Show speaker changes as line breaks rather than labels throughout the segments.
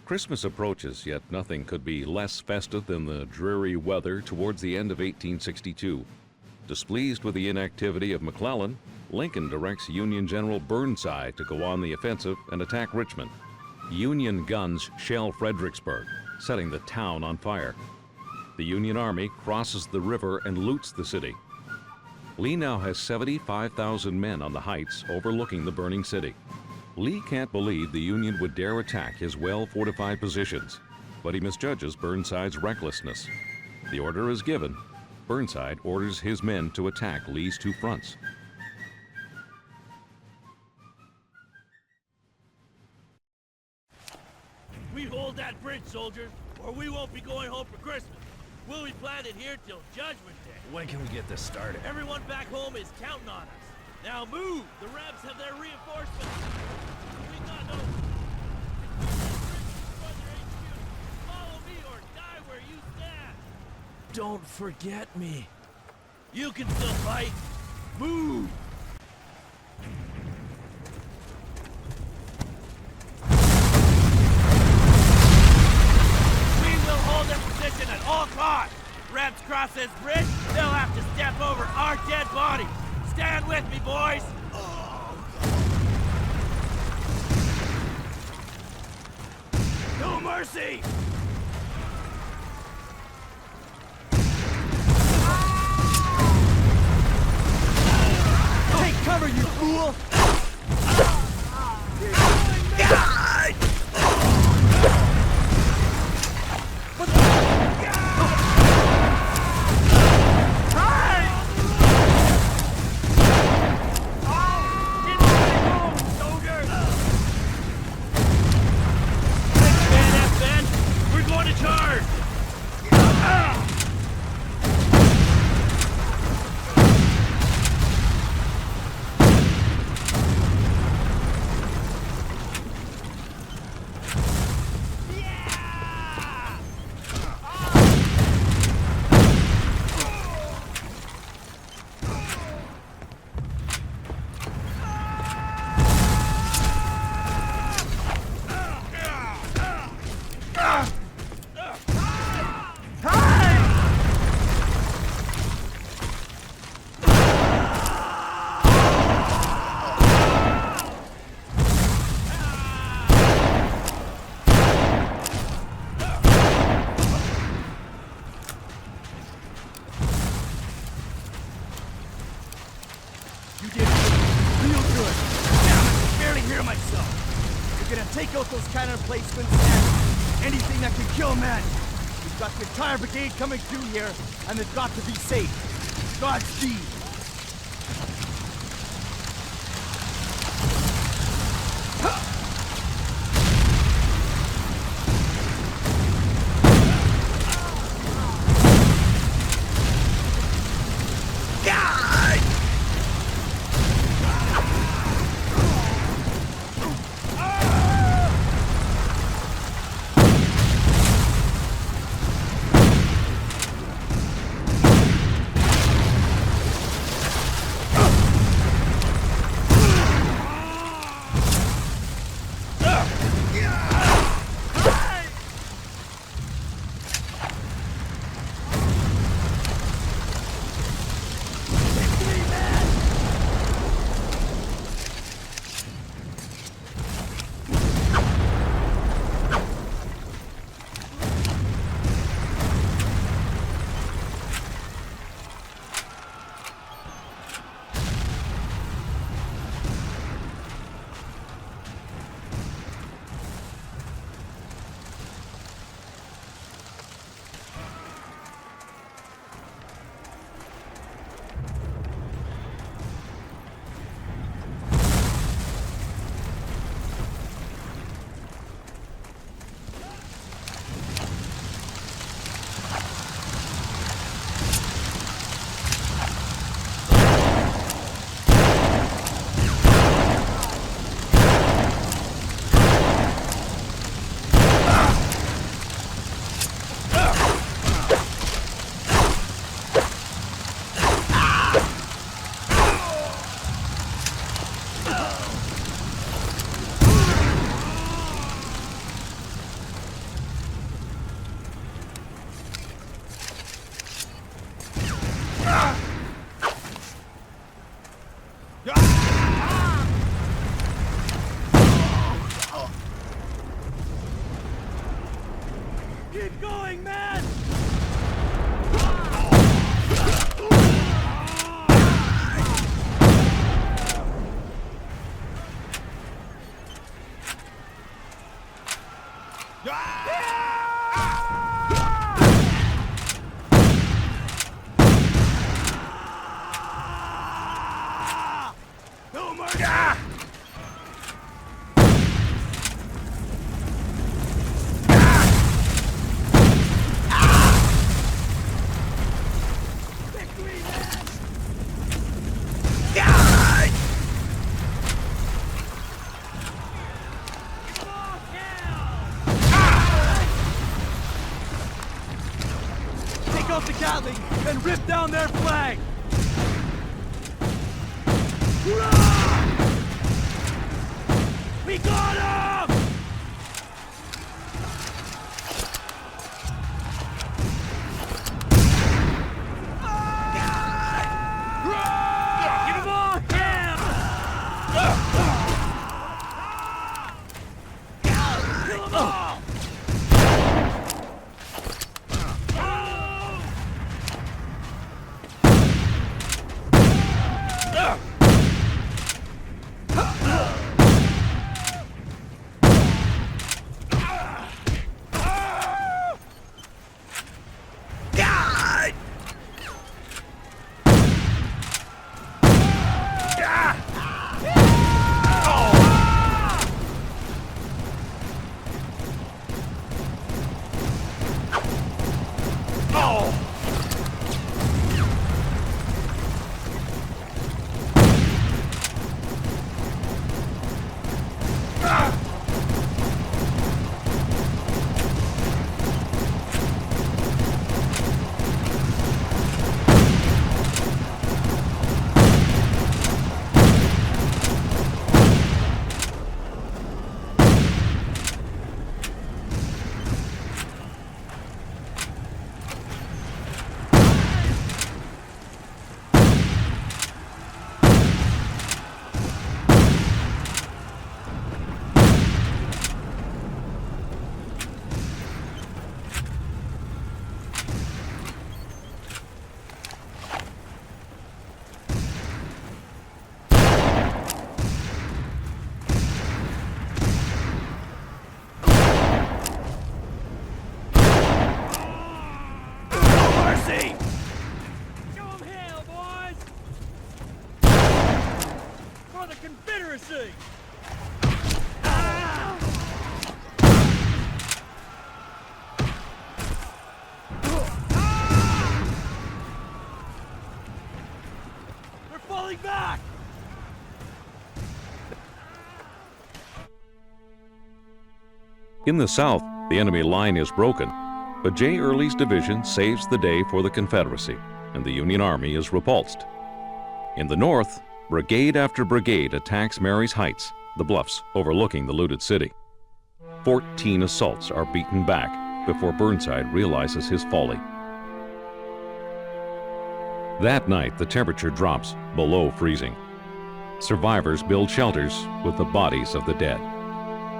Christmas approaches, yet nothing could be less festive than the dreary weather towards the end of 1862. Displeased with the inactivity of McClellan, Lincoln directs Union General Burnside to go on the offensive and attack Richmond. Union guns shell Fredericksburg, setting the town on fire. The Union Army crosses the river and loots the city. Lee now has 75,000 men on the heights overlooking the burning city. Lee can't believe the Union would dare attack his well-fortified positions, but he misjudges Burnside's recklessness. The order is given. Burnside orders his men to attack Lee's two fronts.
We hold that bridge, soldiers, or we won't be going home for Christmas. We'll be planted here till Judgment Day.
When can we get this started?
Everyone back home is counting on us. Now move! The Rebs have their reinforcements. We got no... Follow me or die where you stand.
Don't forget me.
You can still fight. Move! We will hold their position at all costs. Rebs cross this bridge, they'll have to step over our dead bodies. Stand with me, boys! No mercy!
Take cover, you fool!
Take out those cannon placements and anything that can kill men. We've got the entire brigade coming through here, and they've got to be safe. Godspeed.
No mercy!
Take out the Gatling and rip down their flag!
We got him! Give him all him! Kill them all! Mercy!
Show 'em hell, boys! For the Confederacy!
They're falling back!
In the south, the enemy line is broken, but J. Early's division saves the day for the Confederacy, and the Union Army is repulsed. In the north, brigade after brigade attacks Mary's Heights, the bluffs overlooking the looted city. 14 assaults are beaten back before Burnside realizes his folly. That night, the temperature drops below freezing. Survivors build shelters with the bodies of the dead.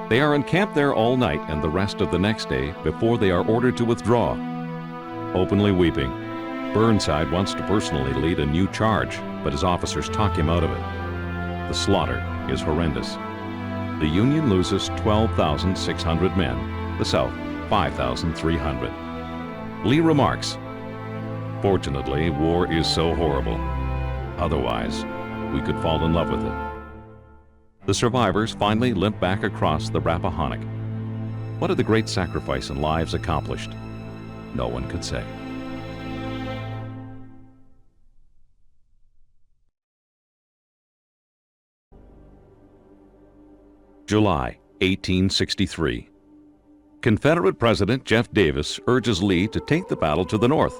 They are encamped there all night and the rest of the next day before they are ordered to withdraw. Openly weeping, Burnside wants to personally lead a new charge, but his officers talk him out of it. The slaughter is horrendous. The Union loses 12,600 men, the South 5,300. Lee remarks, "Fortunately, war is so horrible. Otherwise, we could fall in love with it." The survivors finally limp back across the Rappahannock. What had the great sacrifice and lives accomplished? No one could say. July 1863. Confederate President Jeff Davis urges Lee to take the battle to the north.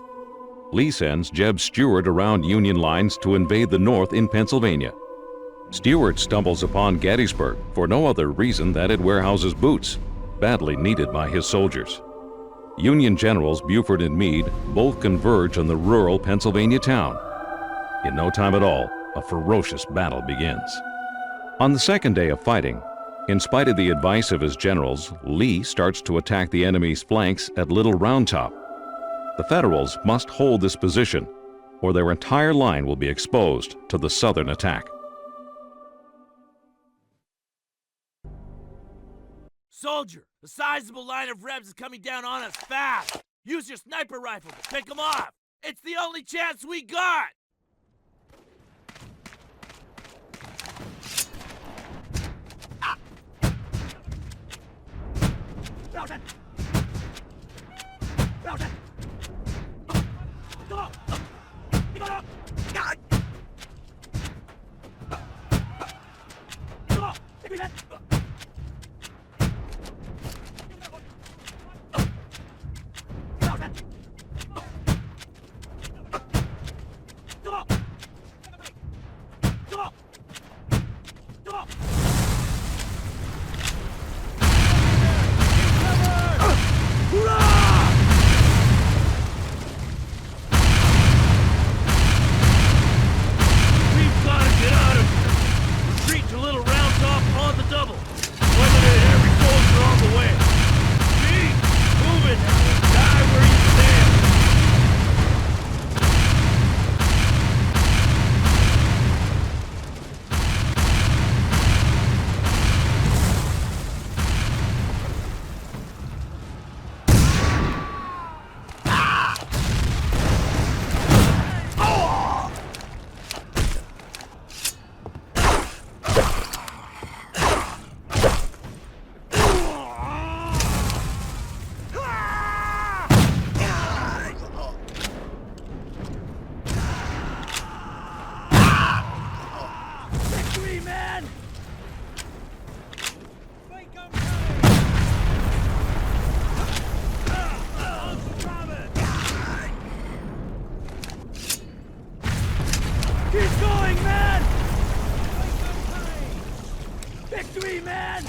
Lee sends Jeb Stuart around Union lines to invade the north in Pennsylvania. Stuart stumbles upon Gettysburg for no other reason than it warehouses boots, badly needed by his soldiers. Union generals Buford and Meade both converge on the rural Pennsylvania town. In no time at all, a ferocious battle begins. On the second day of fighting, in spite of the advice of his generals, Lee starts to attack the enemy's flanks at Little Round Top. The Federals must hold this position, or their entire line will be exposed to the Southern attack.
Soldier, a sizable line of Rebs is coming down on us fast. Use your sniper rifle to pick them off. It's the only chance we got! Victory, man!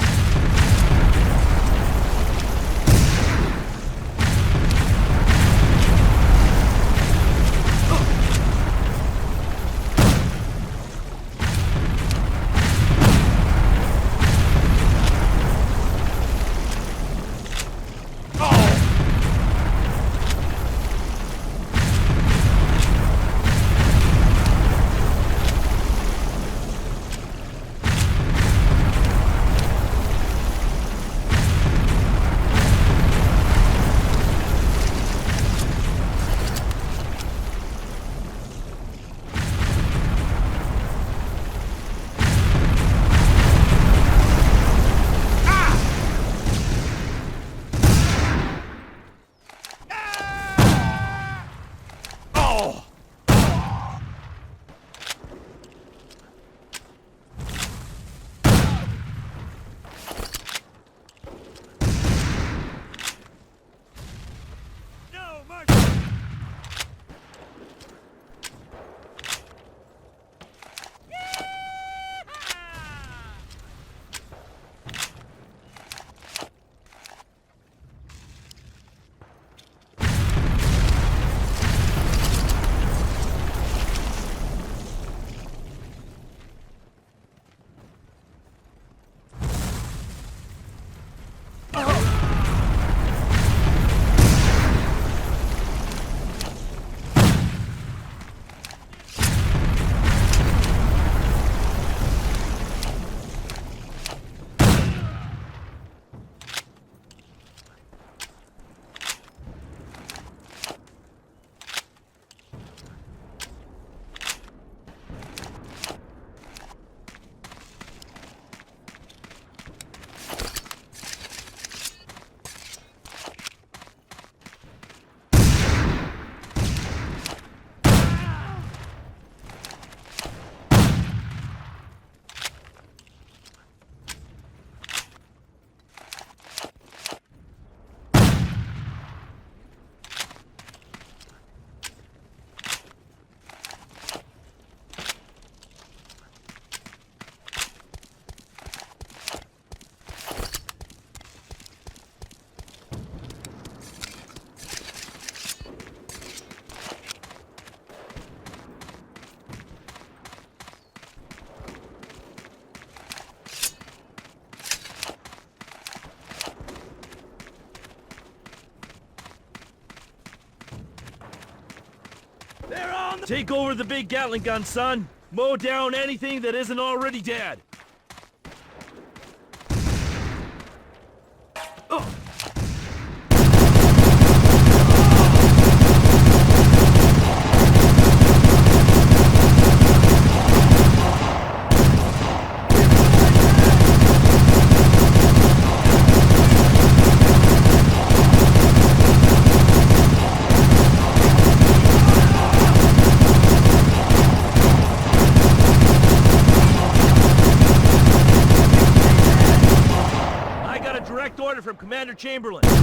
Take over the big Gatling gun, son! Mow down anything that isn't already dead! From Commander Chamberlain. Fix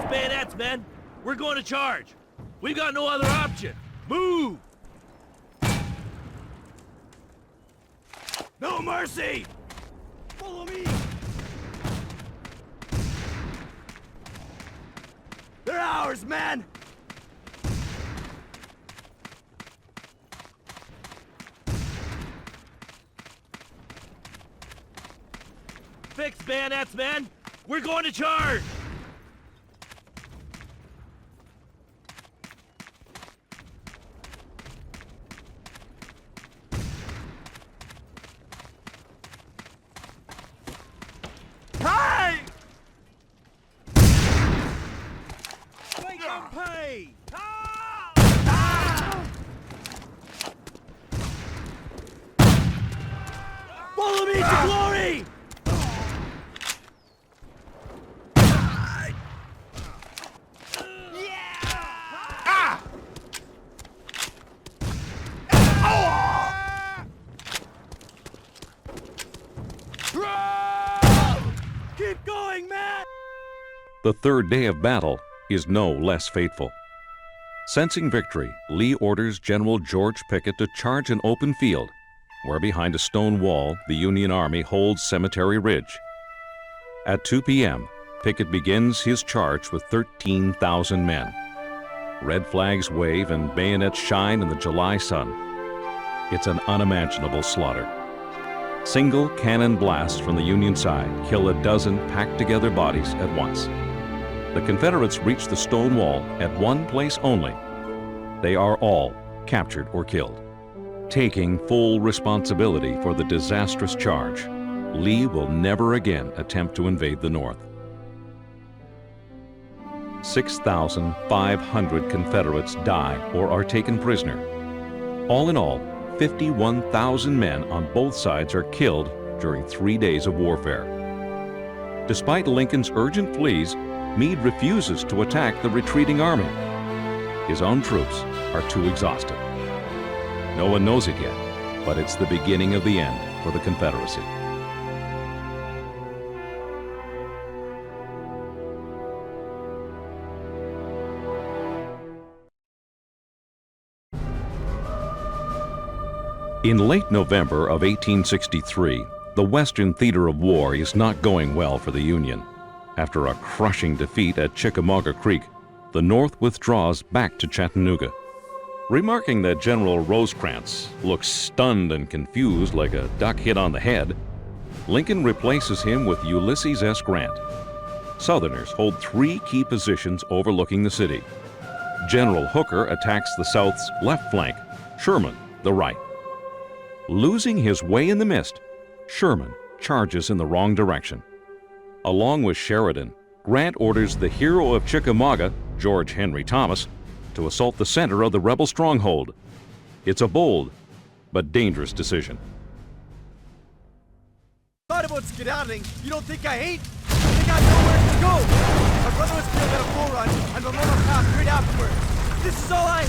bayonets, men. We're going to charge. We've got no other option. Move!
No mercy! Follow me!
They're ours, man!
Fix bayonets, men! We're going to charge!
Hey!
Make them pay!
Follow me to glory!
Keep going, man!
The third day of battle is no less fateful. Sensing victory, Lee orders General George Pickett to charge an open field, where behind a stone wall the Union Army holds Cemetery Ridge. At 2 p.m., Pickett begins his charge with 13,000 men. Red flags wave and bayonets shine in the July sun. It's an unimaginable slaughter. Single cannon blasts from the Union side kill a dozen packed-together bodies at once. The Confederates reach the stone wall at one place only. They are all captured or killed. Taking full responsibility for the disastrous charge, Lee will never again attempt to invade the North. 6,500 Confederates die or are taken prisoner. All in all, 51,000 men on both sides are killed during 3 days of warfare. Despite Lincoln's urgent pleas, Meade refuses to attack the retreating army. His own troops are too exhausted. No one knows it yet, but it's the beginning of the end for the Confederacy. In late November of 1863, the Western theater of war is not going well for the Union. After a crushing defeat at Chickamauga Creek, the North withdraws back to Chattanooga. Remarking that General Rosecrans looks stunned and confused like a duck hit on the head, Lincoln replaces him with Ulysses S. Grant. Southerners hold 3 key positions overlooking the city. General Hooker attacks the South's left flank, Sherman the right. Losing his way in the mist, Sherman charges in the wrong direction. Along with Sheridan, Grant orders the hero of Chickamauga, George Henry Thomas, to assault the center of the rebel stronghold. It's a bold but dangerous decision.
Thought about skedaddling. You don't think I ain't? I think I know where to go. My brother was killed at a bull run, and the Lone passed straight afterwards. This is all I...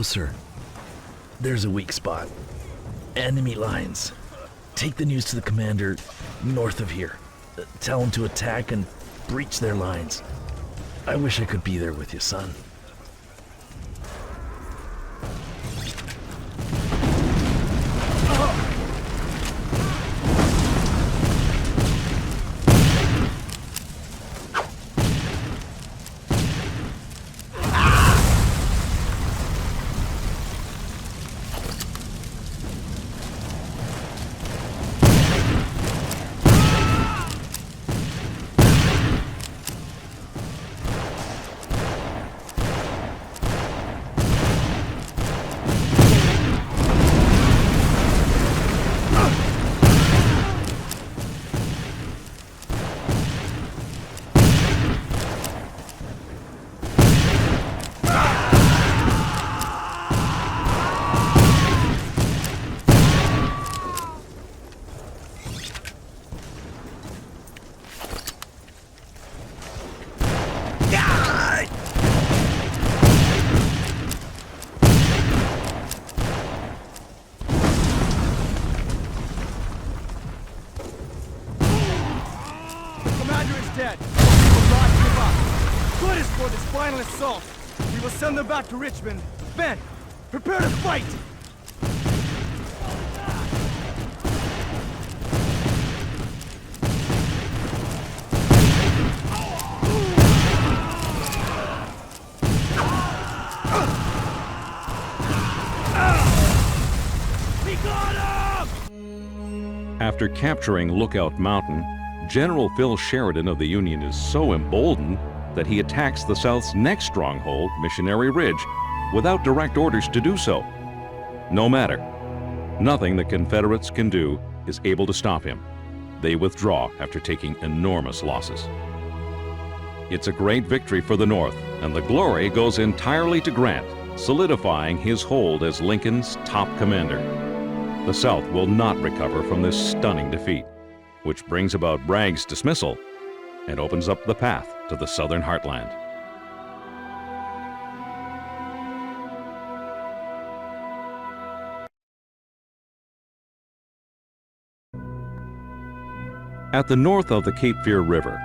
closer. There's a weak spot. Enemy lines. Take the news to the commander north of here. Tell him to attack and breach their lines. I wish I could be there with you, son.
Dead. We will not give up. Good is for this final assault. We will send them back to Richmond. Men, prepare to fight!
We got him!
After capturing Lookout Mountain, General Phil Sheridan of the Union is so emboldened that he attacks the South's next stronghold, Missionary Ridge, without direct orders to do so. No matter. Nothing the Confederates can do is able to stop him. They withdraw after taking enormous losses. It's a great victory for the North, and the glory goes entirely to Grant, solidifying his hold as Lincoln's top commander. The South will not recover from this stunning defeat, which brings about Bragg's dismissal and opens up the path to the Southern heartland. At the north of the Cape Fear River,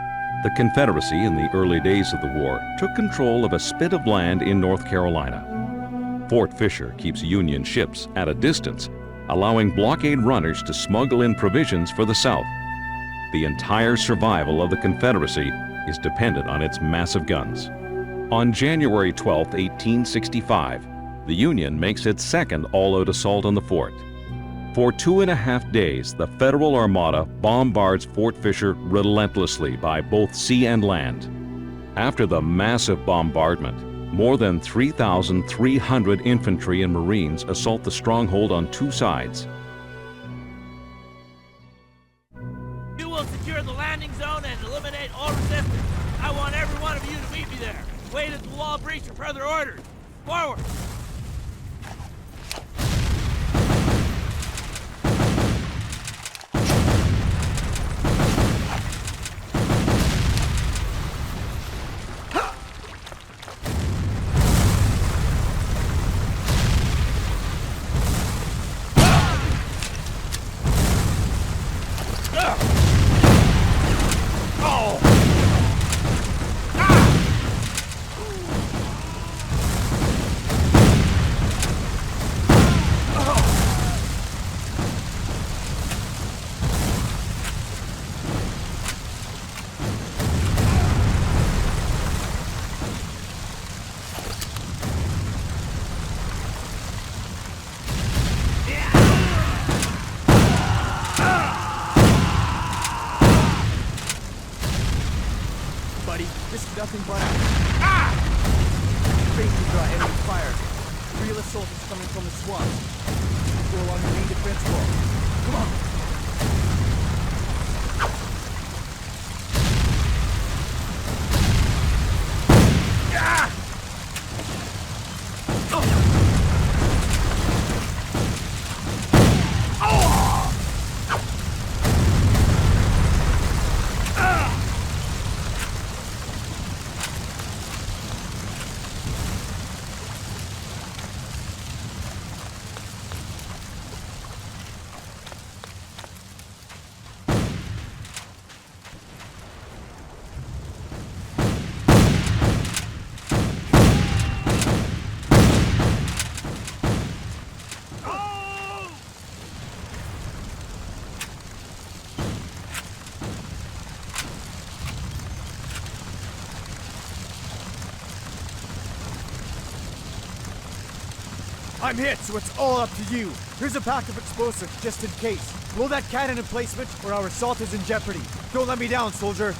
the Confederacy in the early days of the war took control of a spit of land in North Carolina. Fort Fisher keeps Union ships at a distance, allowing blockade runners to smuggle in provisions for the South. The entire survival of the Confederacy is dependent on its massive guns. On January 12, 1865, the Union makes its second all-out assault on the fort. For 2.5 days, the Federal Armada bombards Fort Fisher relentlessly by both sea and land. After the massive bombardment, more than 3,300 infantry and Marines assault the stronghold on two sides.
Secure the landing zone and eliminate all resistance. I want every one of you to meet me there. Wait at the wall breach for further orders. Forward!
This is nothing but basically draw enemy fire. Real assault is coming from the swamp. Go along the main defense wall. Come on. I'm hit, so it's all up to you. Here's a pack of explosives, just in case. Blow that cannon in placement, or our assault is in jeopardy. Don't let me down, soldier.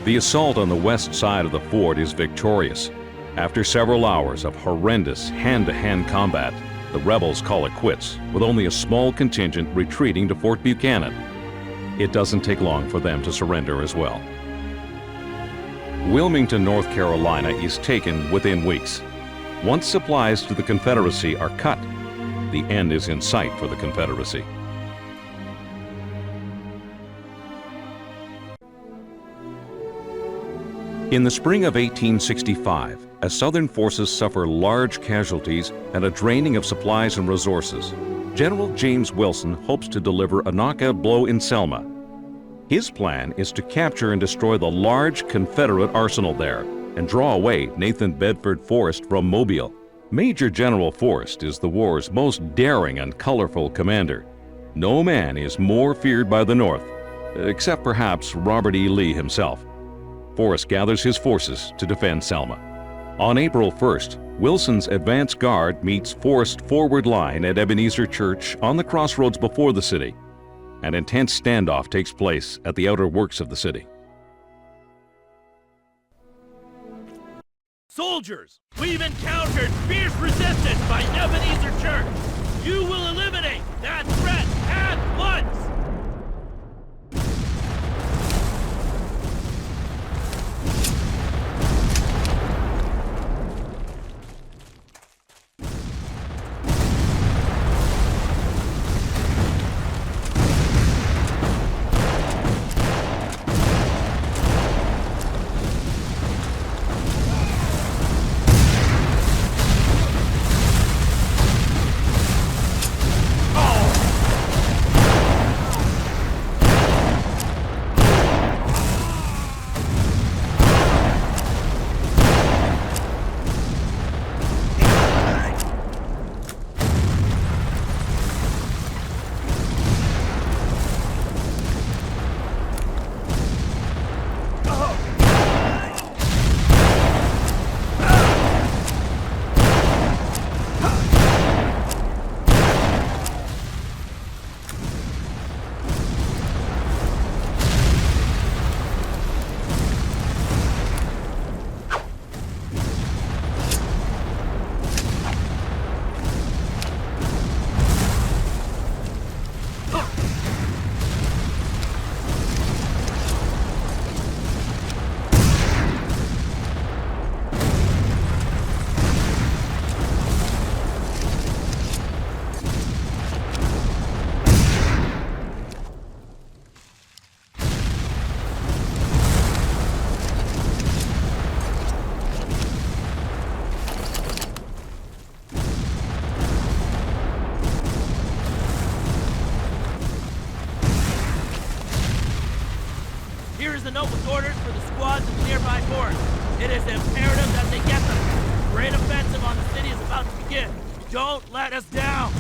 The assault on the west side of the fort is victorious. After several hours of horrendous hand-to-hand combat, the rebels call it quits, with only a small contingent retreating to Fort Buchanan. It doesn't take long for them to surrender as well. Wilmington, North Carolina is taken within weeks. Once supplies to the Confederacy are cut, the end is in sight for the Confederacy. In the spring of 1865, as Southern forces suffer large casualties and a draining of supplies and resources, General James Wilson hopes to deliver a knockout blow in Selma. His plan is to capture and destroy the large Confederate arsenal there and draw away Nathan Bedford Forrest from Mobile. Major General Forrest is the war's most daring and colorful commander. No man is more feared by the North, except perhaps Robert E. Lee himself. Forrest gathers his forces to defend Selma. On April 1st, Wilson's advance guard meets Forrest's forward line at Ebenezer Church on the crossroads before the city. An intense standoff takes place at the outer works of the city.
Soldiers, we've encountered fierce resistance by Ebenezer Church. You will eliminate that threat at once! Here is the note with orders for the squads in the nearby fort. It is imperative that they get them. The great offensive on the city is about to begin. Don't let us down!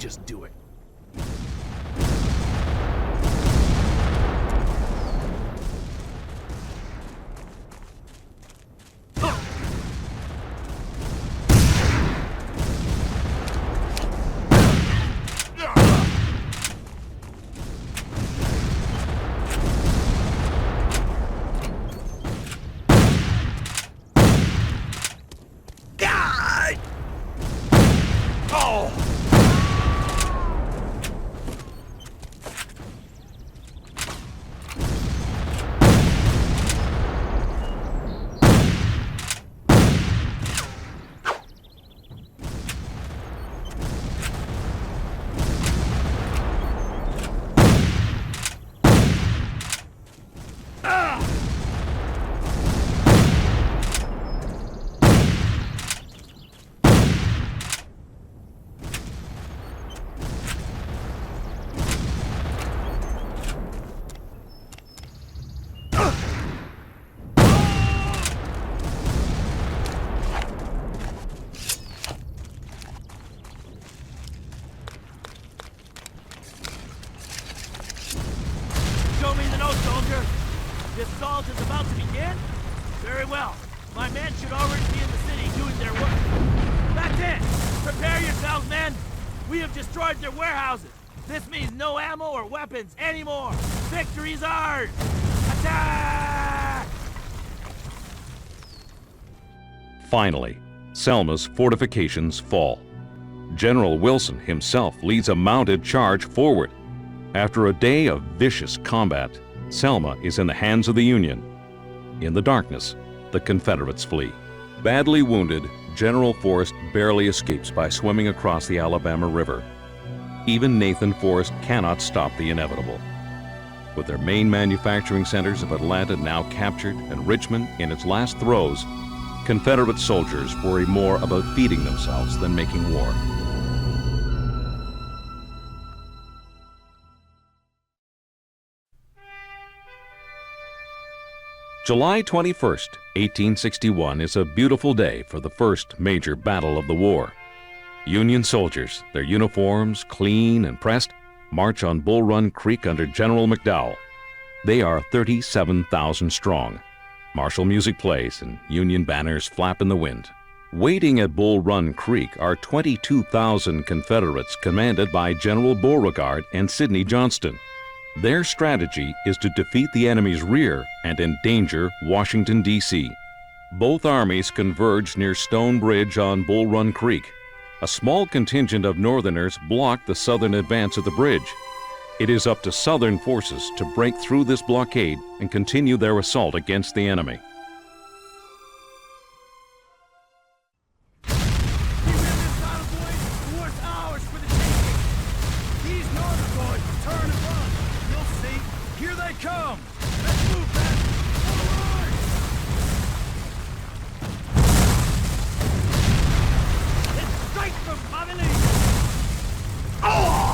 just do it.
Show me the note, soldier. The assault is about to begin? Very well. My men should already be in the city doing their work. That's it! Prepare yourselves, men! We have destroyed their warehouses. This means no ammo or weapons anymore. Victory's ours! Attack!
Finally, Selma's fortifications fall. General Wilson himself leads a mounted charge forward. After a day of vicious combat, Selma is in the hands of the Union. In the darkness, the Confederates flee. Badly wounded, General Forrest barely escapes by swimming across the Alabama River. Even Nathan Forrest cannot stop the inevitable. With their main manufacturing centers of Atlanta now captured and Richmond in its last throes, Confederate soldiers worry more about feeding themselves than making war. July 21st, 1861 is a beautiful day for the first major battle of the war. Union soldiers, their uniforms clean and pressed, march on Bull Run Creek under General McDowell. They are 37,000 strong. Martial music plays and Union banners flap in the wind. Waiting at Bull Run Creek are 22,000 Confederates commanded by General Beauregard and Sidney Johnston. Their strategy is to defeat the enemy's rear and endanger Washington, D.C. Both armies converge near Stone Bridge on Bull Run Creek. A small contingent of Northerners block the southern advance of the bridge. It is up to Southern forces to break through this blockade and continue their assault against the enemy.
Come! Let's move, man! It's straight from family! Oh!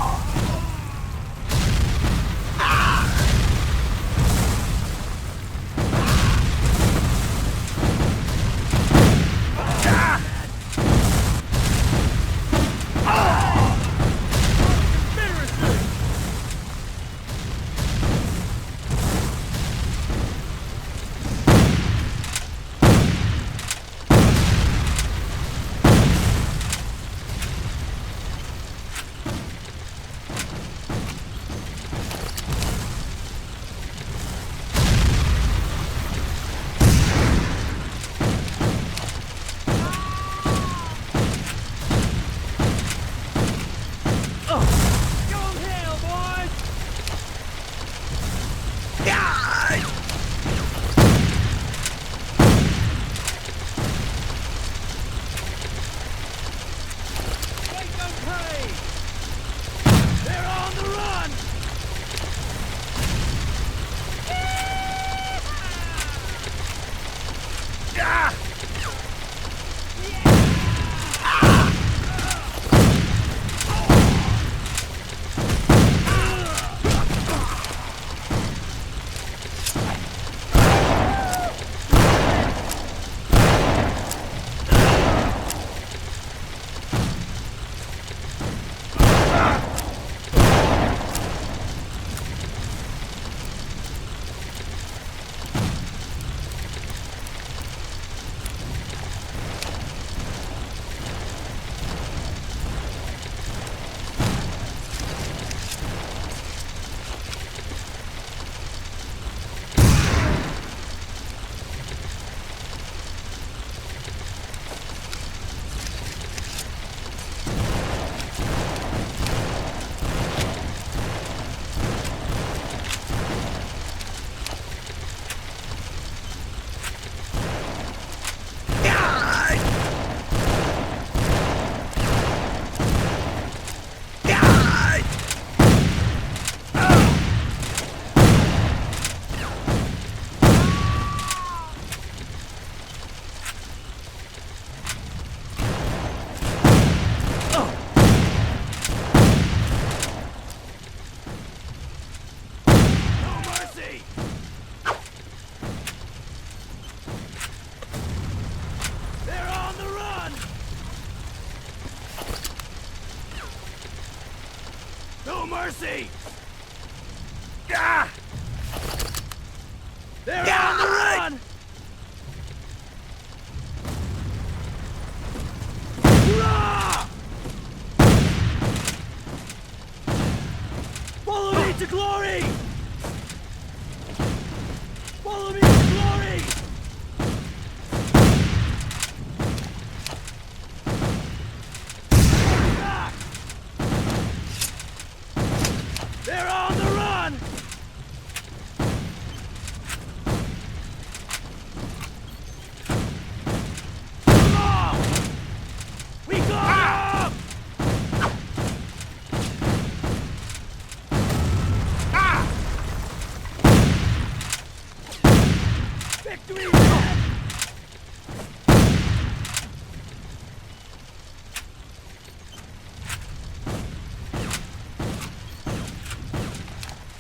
mercy! Ah! They're on the run! Hurrah! Follow me to glory! Follow me to glory! Back! They're on the run! Come on! We got 'em! Victory, man!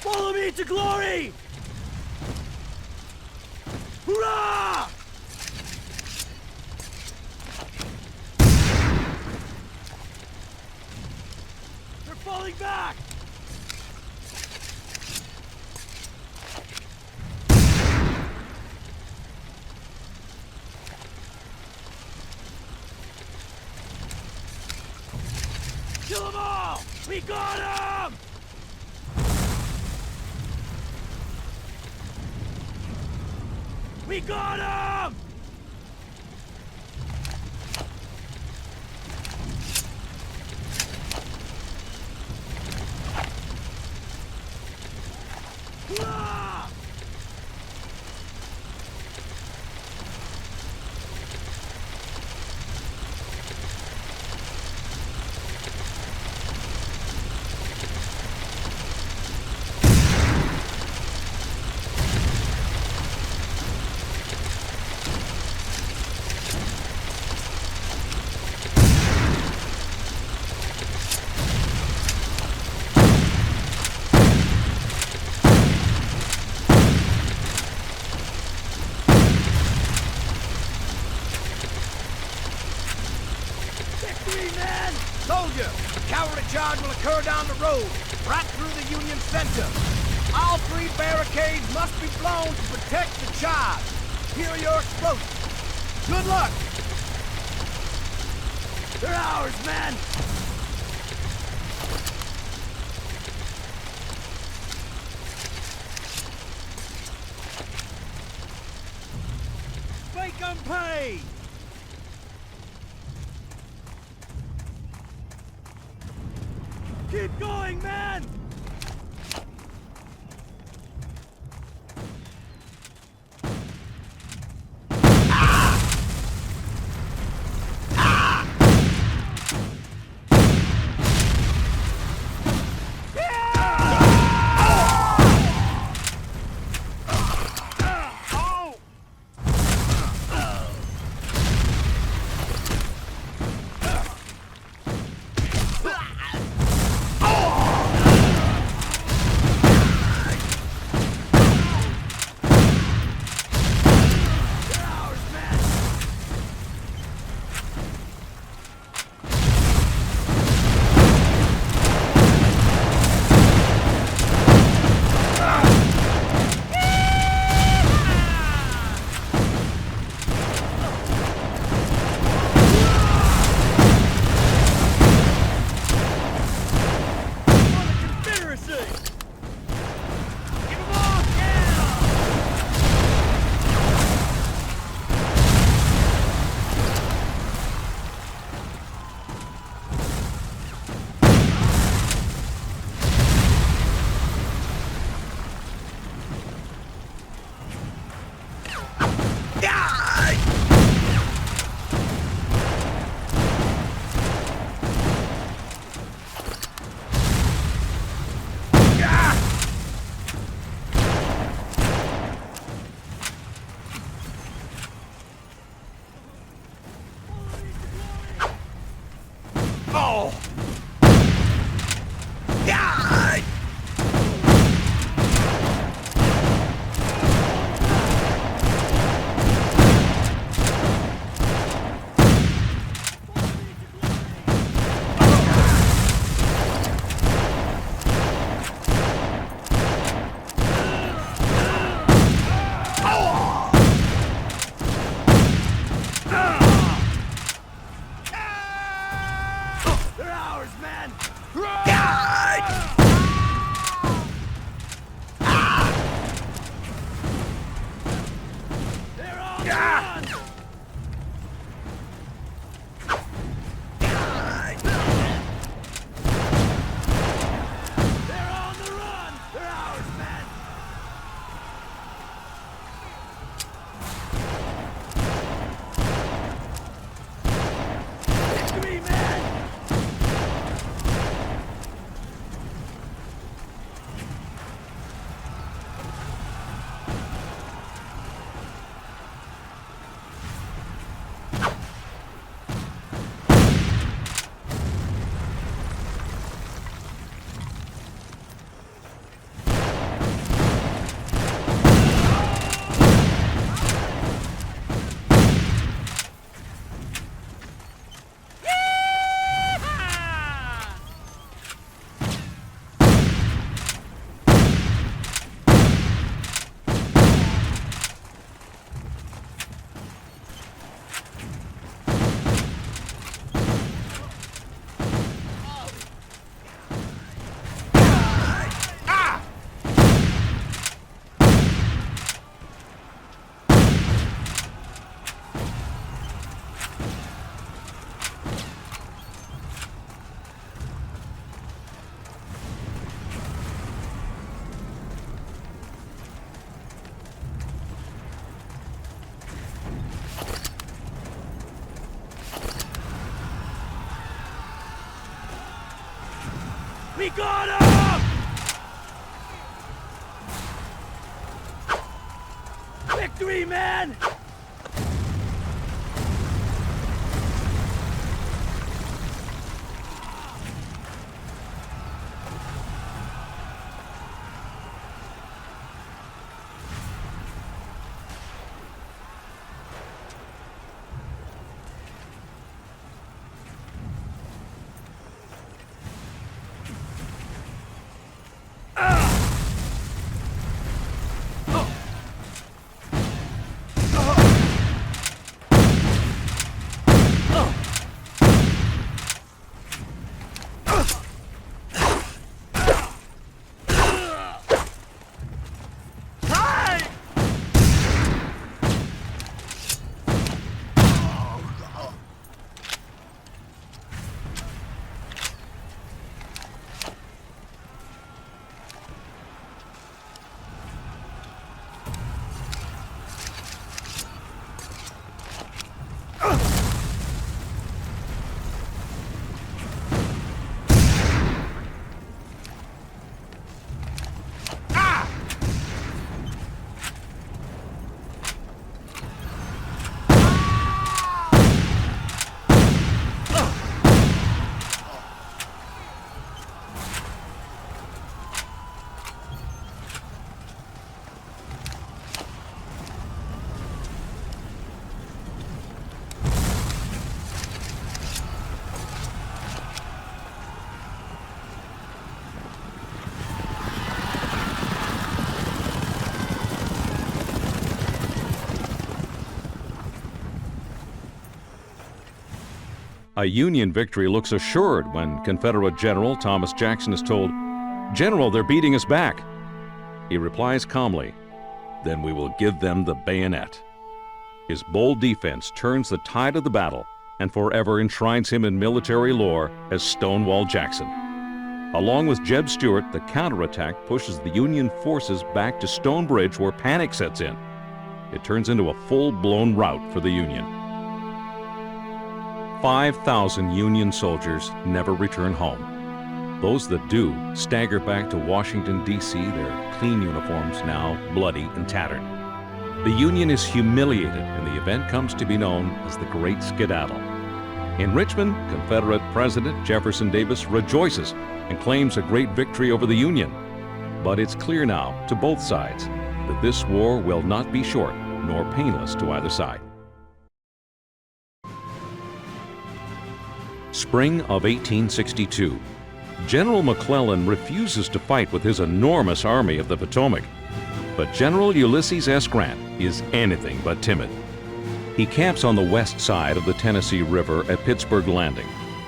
Follow me to glory! Hurrah! They're falling back! Kill them all! We got 'em! We got 'em! Hurrah! Victory, man!
Soldier, a cavalry charge will occur down the road, right through the Union center. All 3 barricades must be blown to protect the charge. Here are your explosives. Good luck!
They're ours, man! Make 'em pay! Keep going, man! We got him! Victory, man!
A Union victory looks assured when Confederate General Thomas Jackson is told, "General, they're beating us back." He replies calmly, "Then we will give them the bayonet." His bold defense turns the tide of the battle and forever enshrines him in military lore as Stonewall Jackson. Along with Jeb Stuart, the counterattack pushes the Union forces back to Stone Bridge where panic sets in. It turns into a full-blown rout for the Union. 5,000 Union soldiers never return home. Those that do stagger back to Washington, D.C., their clean uniforms now bloody and tattered. The Union is humiliated, and the event comes to be known as the Great Skedaddle. In Richmond, Confederate President Jefferson Davis rejoices and claims a great victory over the Union. But it's clear now to both sides that this war will not be short nor painless to either side. Spring of 1862. General McClellan refuses to fight with his enormous Army of the Potomac. But General Ulysses S. Grant is anything but timid. He camps on the west side of the Tennessee River at Pittsburgh Landing.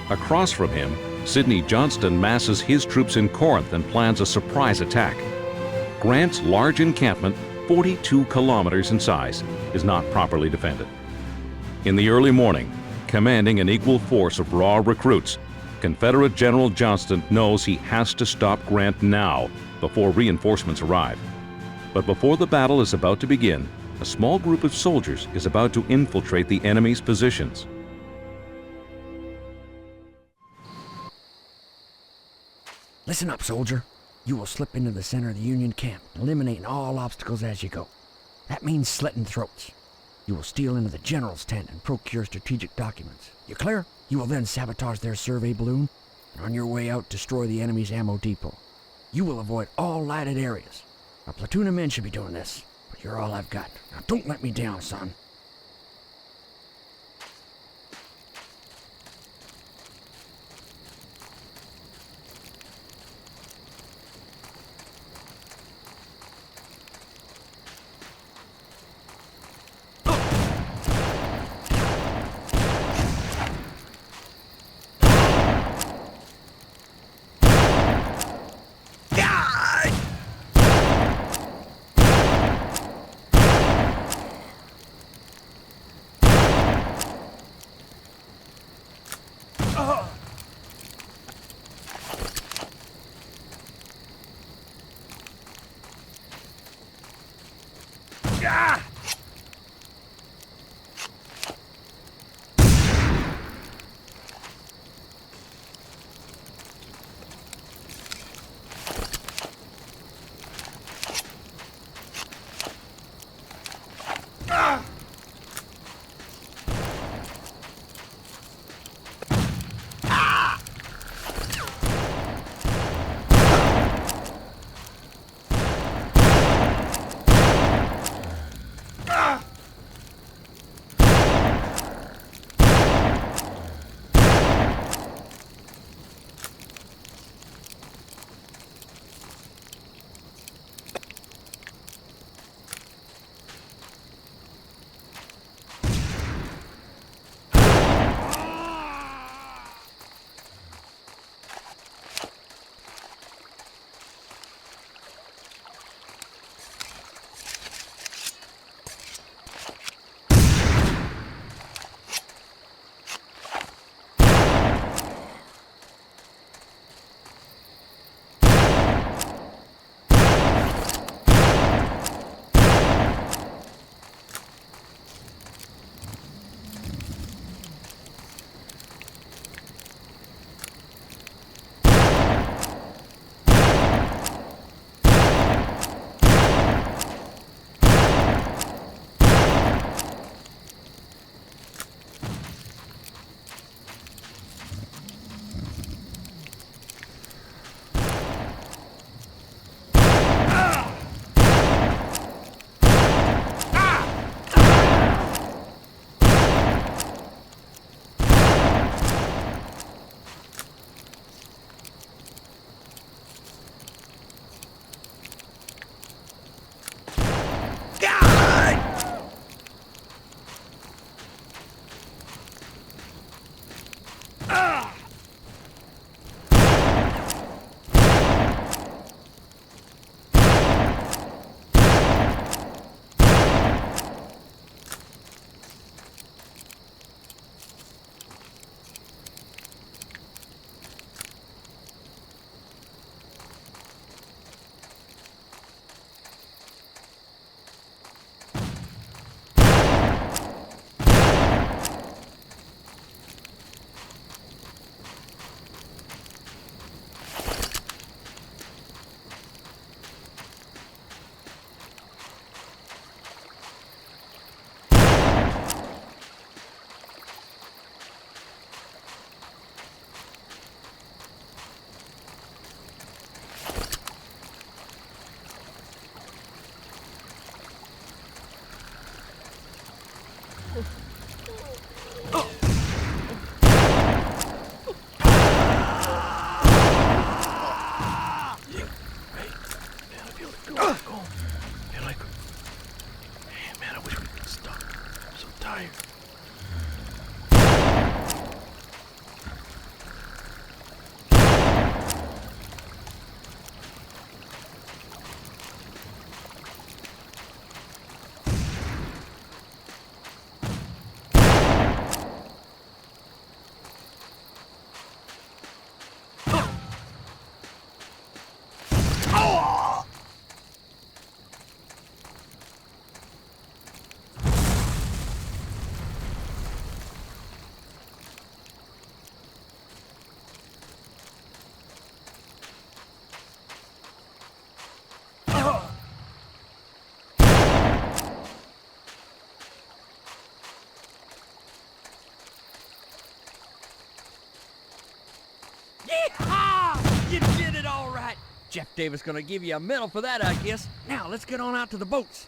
Across from him, Sidney Johnston masses his troops in Corinth and plans a surprise attack. Grant's large encampment, 42 kilometers in size, is not properly defended. In the early morning, commanding an equal force of raw recruits, Confederate General Johnston knows he has to stop Grant now before reinforcements arrive. But before the battle is about to begin, a small group of soldiers is about to infiltrate the enemy's positions.
Listen up, soldier. You will slip into the center of the Union camp, eliminating all obstacles as you go. That means slitting throats. You will steal into the general's tent and procure strategic documents. You clear? You will then sabotage their survey balloon, and on your way out, destroy the enemy's ammo depot. You will avoid all lighted areas. A platoon of men should be doing this, but you're all I've got. Now don't let me down, son.
Go. Man, man, I wish we could stop. I'm so tired.
Yeehaw! You did it all right. Jeff Davis gonna give you a medal for that, I guess. Now, let's get on out to the boats.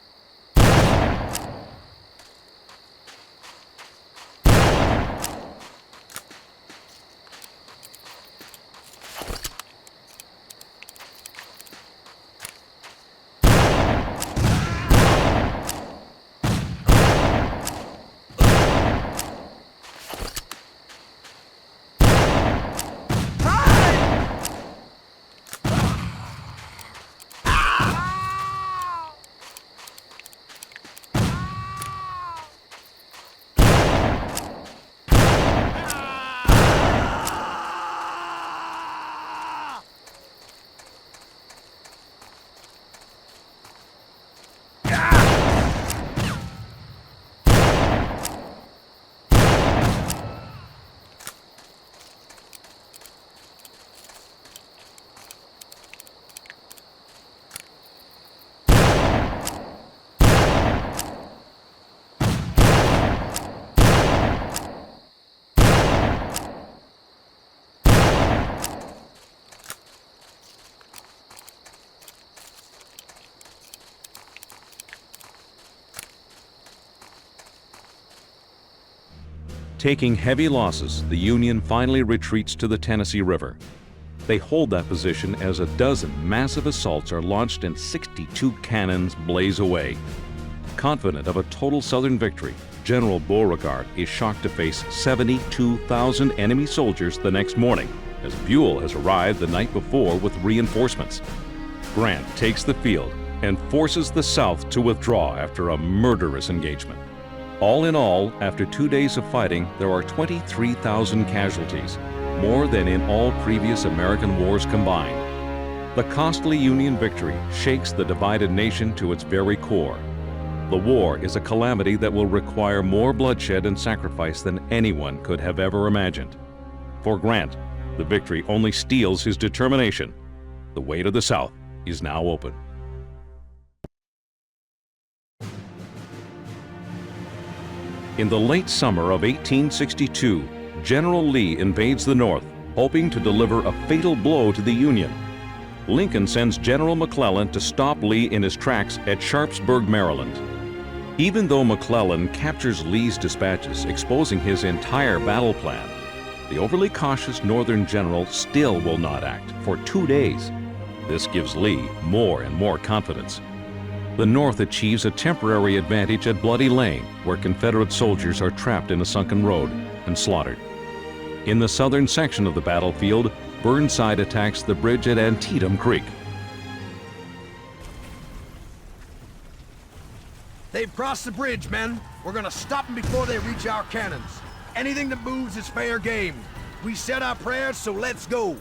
Taking heavy losses, the Union finally retreats to the Tennessee River. They hold that position as a dozen massive assaults are launched and 62 cannons blaze away. Confident of a total Southern victory, General Beauregard is shocked to face 72,000 enemy soldiers the next morning, as Buell has arrived the night before with reinforcements. Grant takes the field and forces the South to withdraw after a murderous engagement. All in all, after 2 days of fighting, there are 23,000 casualties, more than in all previous American wars combined. The costly Union victory shakes the divided nation to its very core. The war is a calamity that will require more bloodshed and sacrifice than anyone could have ever imagined. For Grant, the victory only steels his determination. The way to the South is now open. In the late summer of 1862, General Lee invades the North, hoping to deliver a fatal blow to the Union. Lincoln sends General McClellan to stop Lee in his tracks at Sharpsburg, Maryland. Even though McClellan captures Lee's dispatches, exposing his entire battle plan, the overly cautious Northern general still will not act for 2 days. This gives Lee more and more confidence. The North achieves a temporary advantage at Bloody Lane, where Confederate soldiers are trapped in a sunken road and slaughtered. In the southern section of the battlefield, Burnside attacks the bridge at Antietam Creek.
They've crossed the bridge, men. We're gonna stop them before they reach our cannons. Anything that moves is fair game. We said our prayers, so let's go.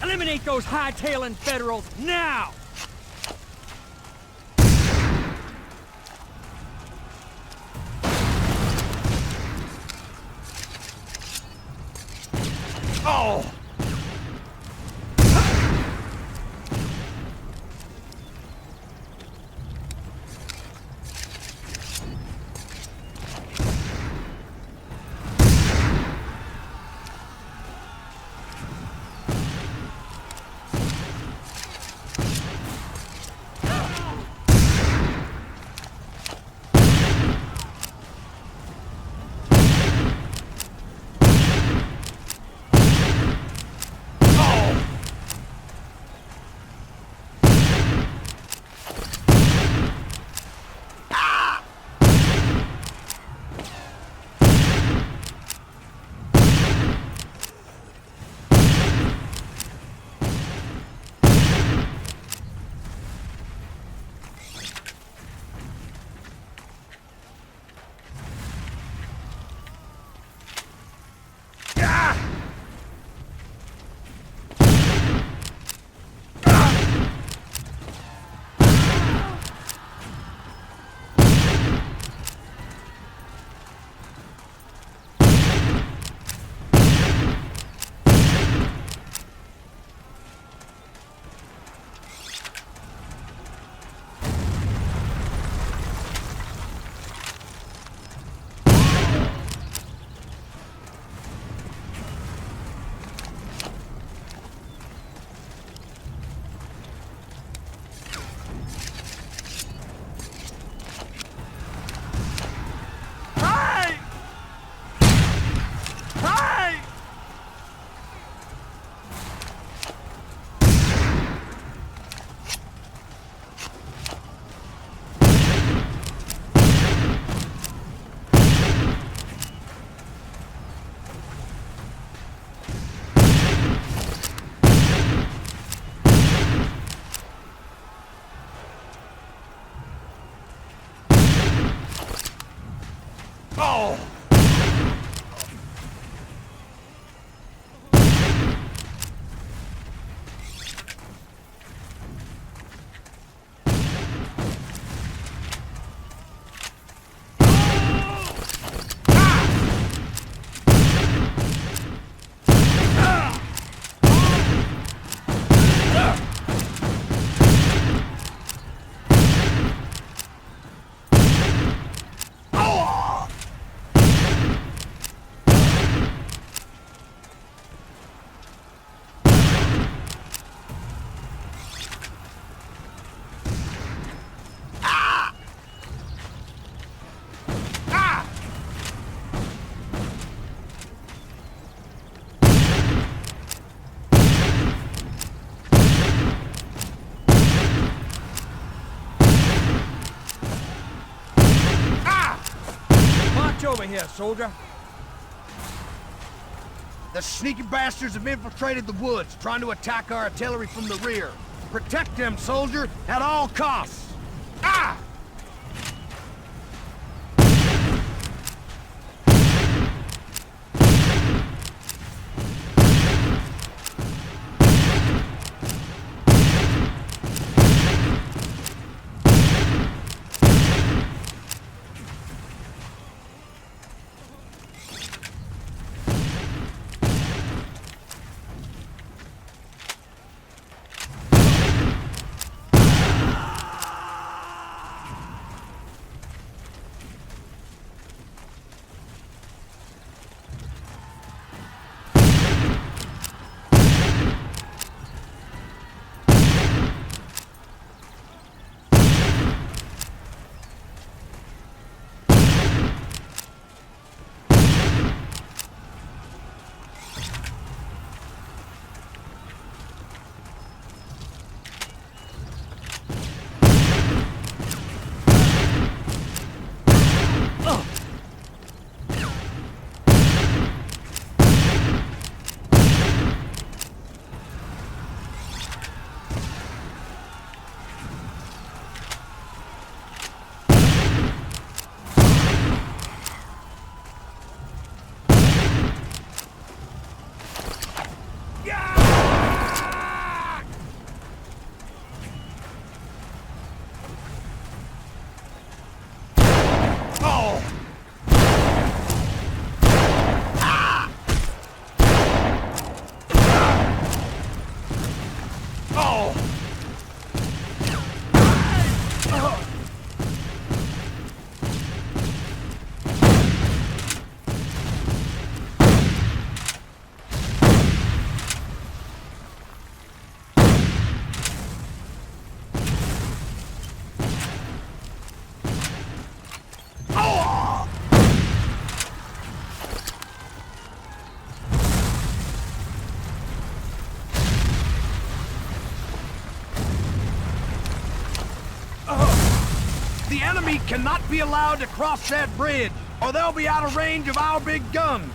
Eliminate those hightailing Federals now!
Oh!
Over here, soldier.
The sneaky bastards have infiltrated the woods, trying to attack our artillery from the rear. Protect them, soldier, at all costs. Ah! Lee cannot be allowed to cross that bridge, or they'll be out of range of our big guns.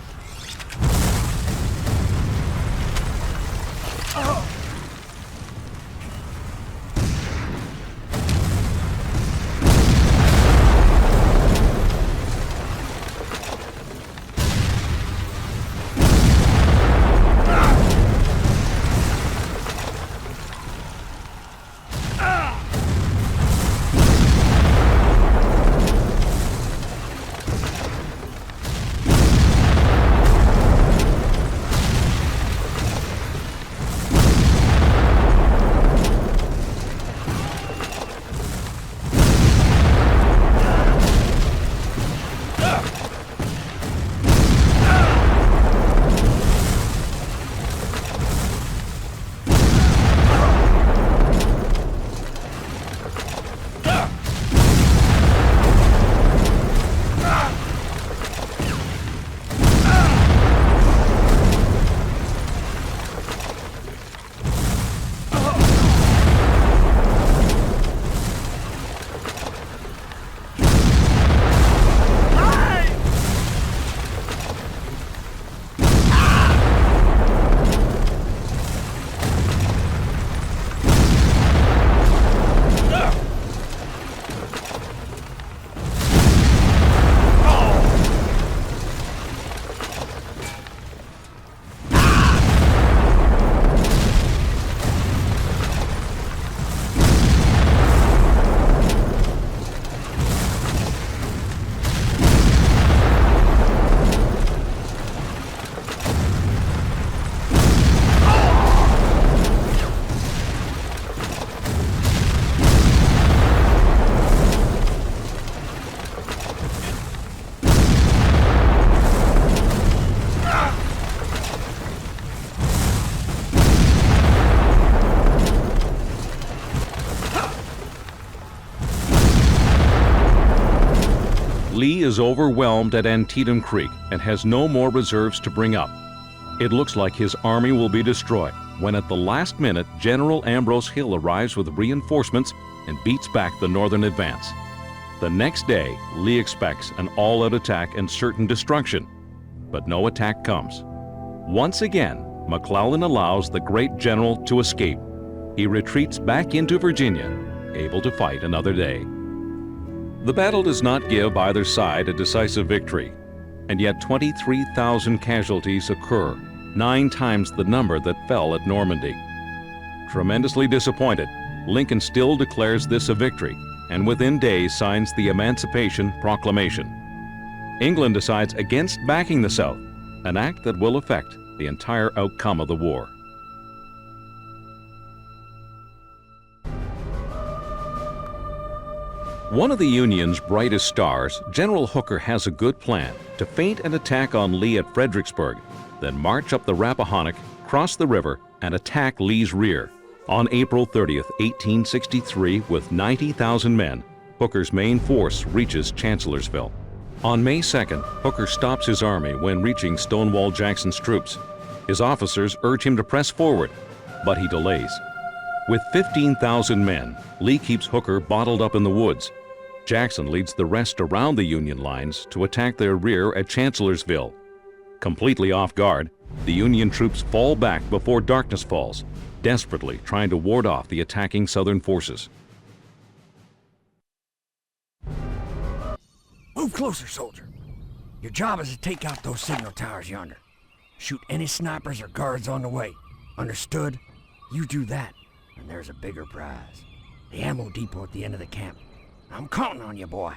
Lee is overwhelmed at Antietam Creek and has no more reserves to bring up. It looks like his army will be destroyed when at the last minute General Ambrose Hill arrives with reinforcements and beats back the northern advance. The next day, Lee expects an all-out attack and certain destruction, but no attack comes. Once again, McClellan allows the great general to escape. He retreats back into Virginia, able to fight another day. The battle does not give either side a decisive victory, and yet 23,000 casualties occur, 9 times the number that fell at Normandy. Tremendously disappointed, Lincoln still declares this a victory, and within days signs the Emancipation Proclamation. England decides against backing the South, an act that will affect the entire outcome of the war. One of the Union's brightest stars, General Hooker has a good plan to feint an attack on Lee at Fredericksburg, then march up the Rappahannock, cross the river, and attack Lee's rear. On April 30th, 1863, with 90,000 men, Hooker's main force reaches Chancellorsville. On May 2nd, Hooker stops his army when reaching Stonewall Jackson's troops. His officers urge him to press forward, but he delays. With 15,000 men, Lee keeps Hooker bottled up in the woods. Jackson leads the rest around the Union lines to attack their rear at Chancellorsville. Completely off guard, the Union troops fall back before darkness falls, desperately trying to ward off the attacking Southern forces.
Move closer, soldier. Your job is to take out those signal towers yonder. Shoot any snipers or guards on the way. Understood? You do that, and there's a bigger prize. The ammo depot at the end of the camp. I'm counting on you, boy.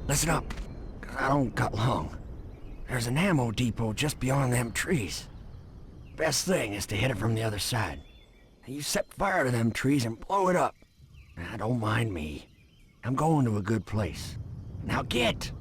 Listen up, 'cause I don't got long. There's an ammo depot just beyond them trees. Best thing is to hit it from the other side. You set fire to them trees and blow it up. Now, don't mind me. I'm going to a good place. Now get!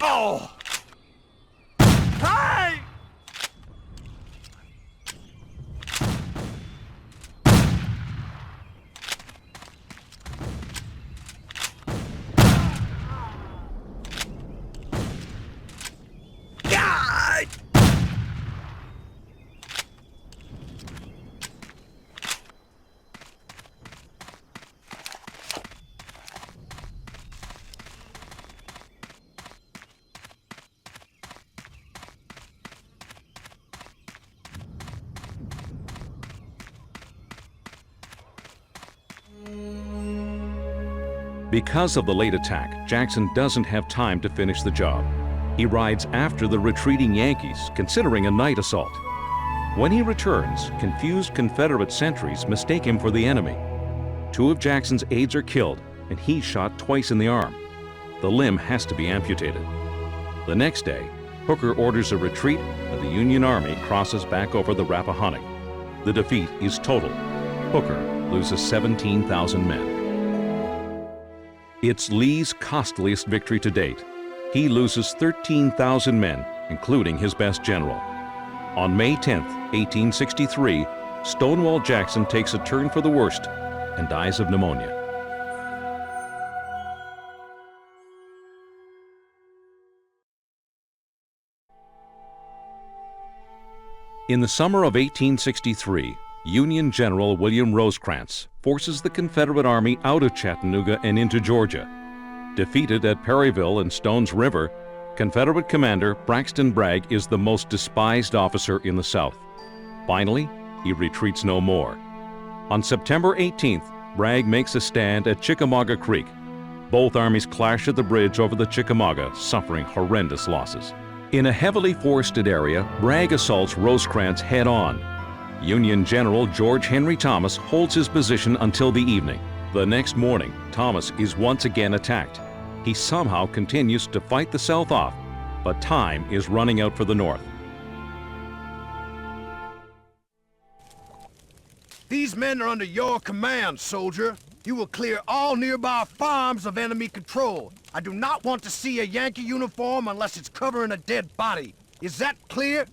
Oh! Hey! God!
Because of the late attack, Jackson doesn't have time to finish the job. He rides after the retreating Yankees, considering a night assault. When he returns, confused Confederate sentries mistake him for the enemy. 2 of Jackson's aides are killed, and he's shot twice in the arm. The limb has to be amputated. The next day, Hooker orders a retreat, and the Union Army crosses back over the Rappahannock. The defeat is total. Hooker loses 17,000 men. It's Lee's costliest victory to date. He loses 13,000 men, including his best general. On May 10, 1863, Stonewall Jackson takes a turn for the worst and dies of pneumonia. In the summer of 1863, Union General William Rosecrans forces the Confederate Army out of Chattanooga and into Georgia. Defeated at Perryville and Stones River, Confederate Commander Braxton Bragg is the most despised officer in the South. Finally, he retreats no more. On September 18th, Bragg makes a stand at Chickamauga Creek. Both armies clash at the bridge over the Chickamauga, suffering horrendous losses. In a heavily forested area, Bragg assaults Rosecrans head-on. Union General George Henry Thomas holds his position until the evening. The next morning, Thomas is once again attacked. He somehow continues to fight the South off, but time is running out for the North.
These men are under your command, soldier. You will clear all nearby farms of enemy control. I do not want to see a Yankee uniform unless it's covering a dead body. Is that clear?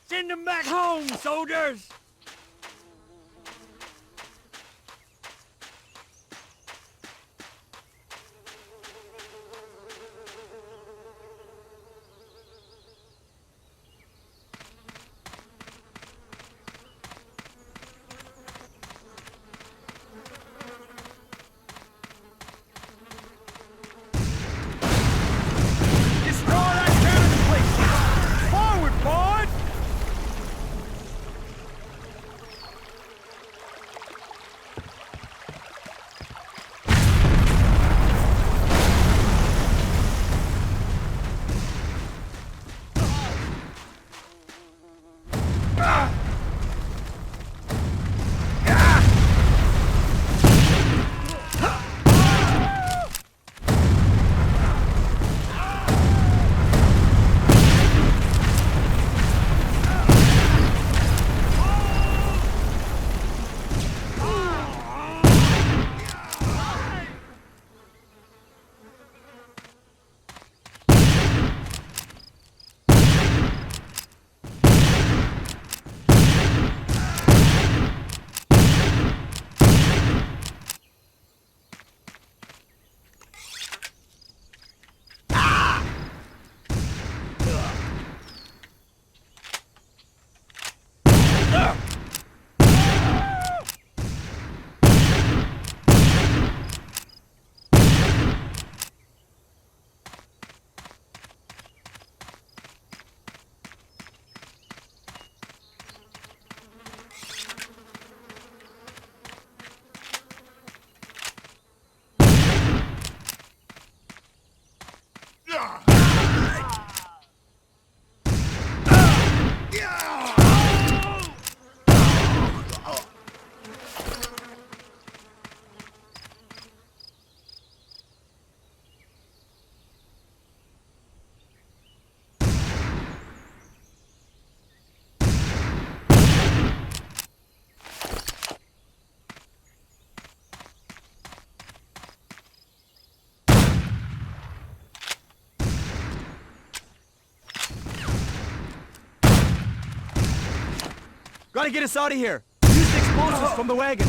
Send them back home, soldiers!
Gotta get us out of here! Use the explosives from the wagon!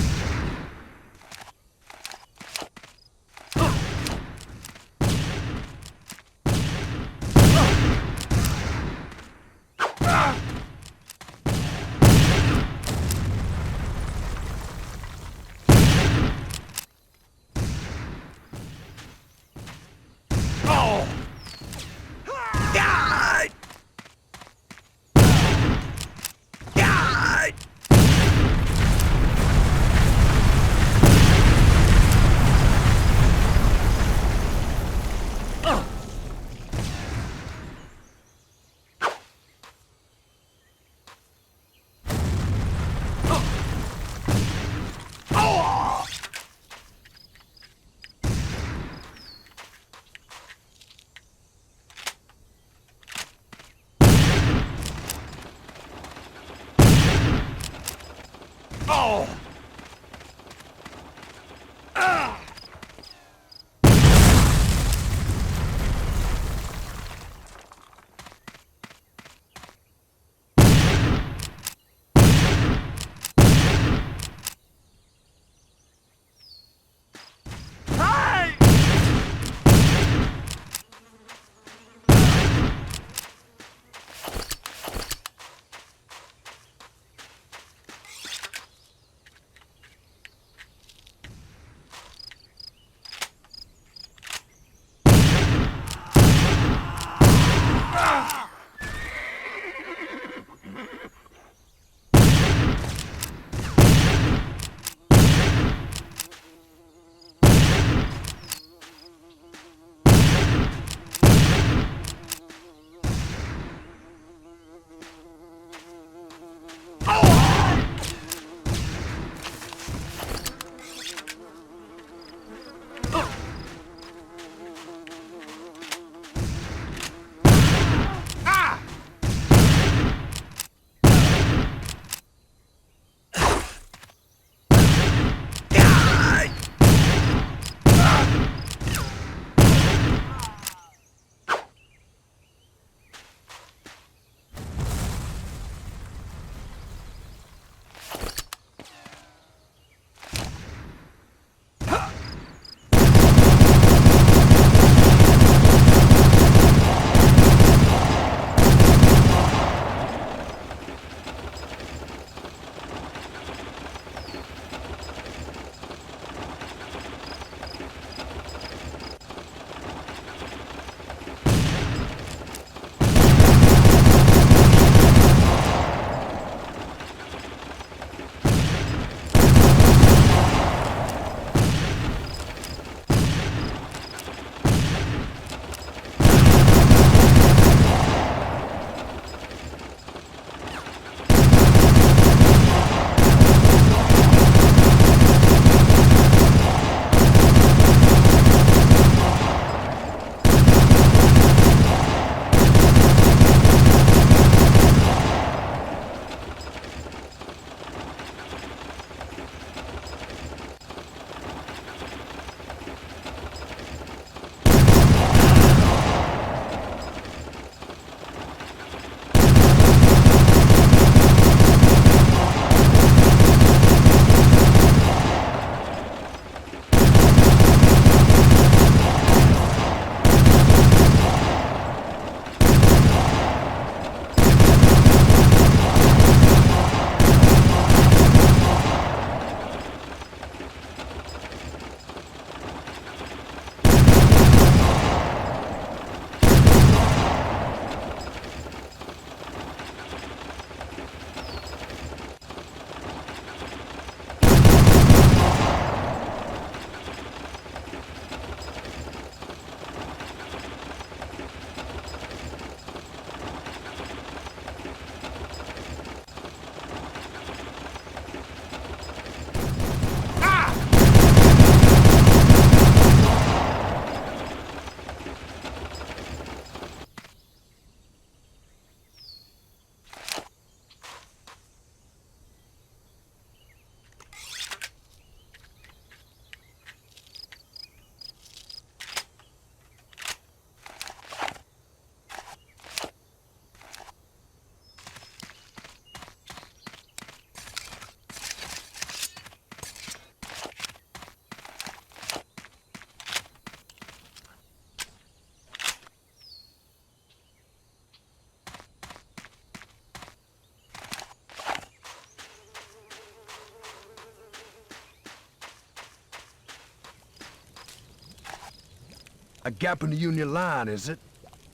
A gap in the Union line, is it?